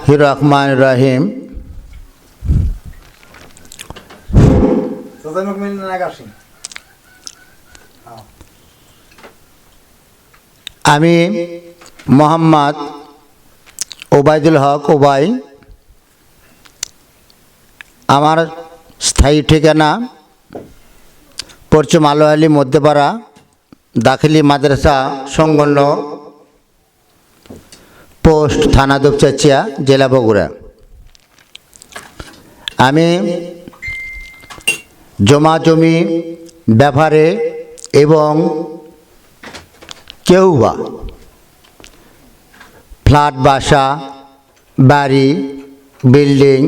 রহমান রহিম। আমি মোহাম্মদ ওবায়দুল হক ওবাই। আমার স্থায়ী ঠিকানা পশ্চিম আলোয়ালি মধ্যপাড়া দাখিলি মাদ্রাসা সংলগ্ন পোস্ট থানা দুপচাচিয়া জেলা বগুড়া। আমি জমি ব্যাপারে এবং কেউ বা ফ্ল্যাট বাসা বাড়ি বিল্ডিং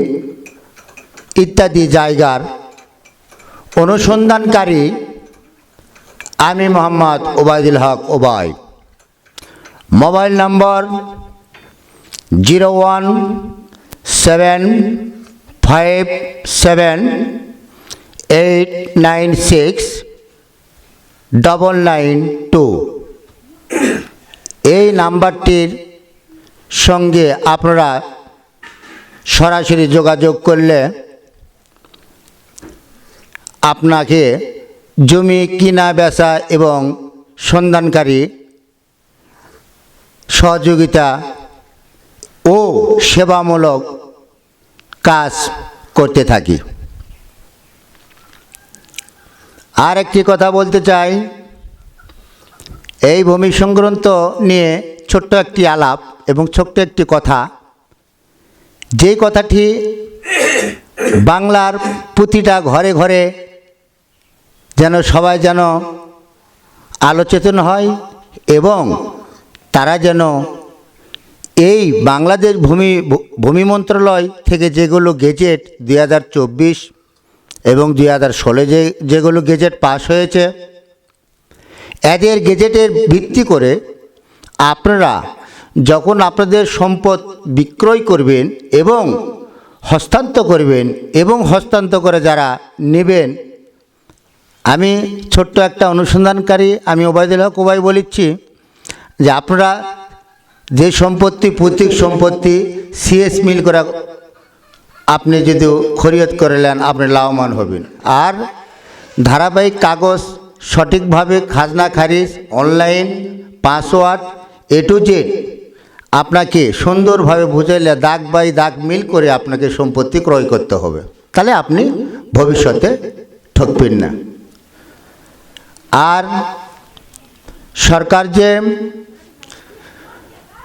ইত্যাদি জায়গার অনুসন্ধানকারী আমি মোহাম্মদ ওবায়দুল হক ওবাই। Mobile number 01757896992। এই নাম্বারটির সঙ্গে আপনারা সরাসরি যোগাযোগ করলে আপনাকে জমি কিনা বেচা এবং সন্ধানকারী সহযোগিতা ও সেবামূলক কাজ করতে থাকি। আর একটি কথা বলতে চাই, এই ভূমি সংক্রান্ত নিয়ে ছোট্ট একটি আলাপ এবং ছোট্ট একটি কথা, যে কথাটি বাংলার প্রতিটা ঘরে ঘরে যেন সবাই যেন আলোচনা হয় এবং তারা যেন এই বাংলাদেশ ভূমি মন্ত্রণালয় থেকে যেগুলো গেজেট 2024 এবং 2016 যেগুলো গেজেট পাস হয়েছে, এদের গেজেটের ভিত্তি করে আপনারা যখন আপনাদের সম্পদ বিক্রয় করবেন এবং হস্তান্তর করবেন এবং হস্তান্তর করে যারা নেবেন, আমি ছোট্ট একটা অনুসন্ধানকারী আমি ওবায়দুল হক ওবাই বলেছি যে আপনারা যে সম্পত্তি প্রত্যেক সম্পত্তি সিএস মিল করা আপনি যদি খরিদ করে নেন আপনি লাভবান হবেন। আর ধারাবাহিক কাগজ সঠিকভাবে খাজনা খারিজ online password A to Z আপনাকে সুন্দরভাবে বুঝাইলে দাগ বাই দাগ মিল করে আপনাকে সম্পত্তি ক্রয় করতে হবে, তাহলে আপনি ভবিষ্যতে ঠকবেন না। আর সরকার যে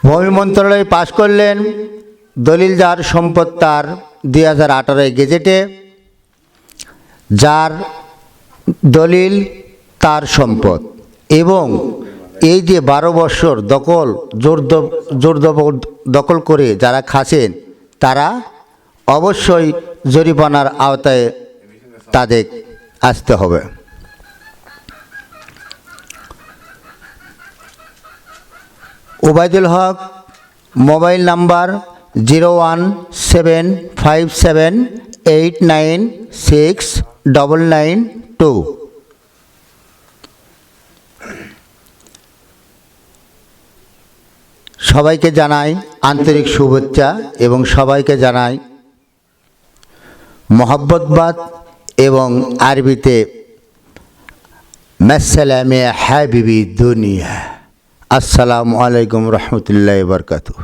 ভূমি মন্ত্রণালয় পাশ করলেন দলিল যার সম্পদ তার 2018 গেজেটে, যার দলিল তার সম্পদ, এবং এই যে 12 বছর জোর দখল করে যারা খাচ্ছেন তারা অবশ্যই জরিমানার আওতায় তাদের আসতে হবে। ওবায়দুল হক, মোবাইল নাম্বার 01757896992। সবাইকে জানাই আন্তরিক শুভেচ্ছা এবং সবাইকে জানাই মোহাব্বতবাদ এবং আরবিতে মাসসালামে হাবিবি দুনিয়া। আসসালামু আলাইকুম রহমতুল্লাহি ওয়া বারাকাতুহু।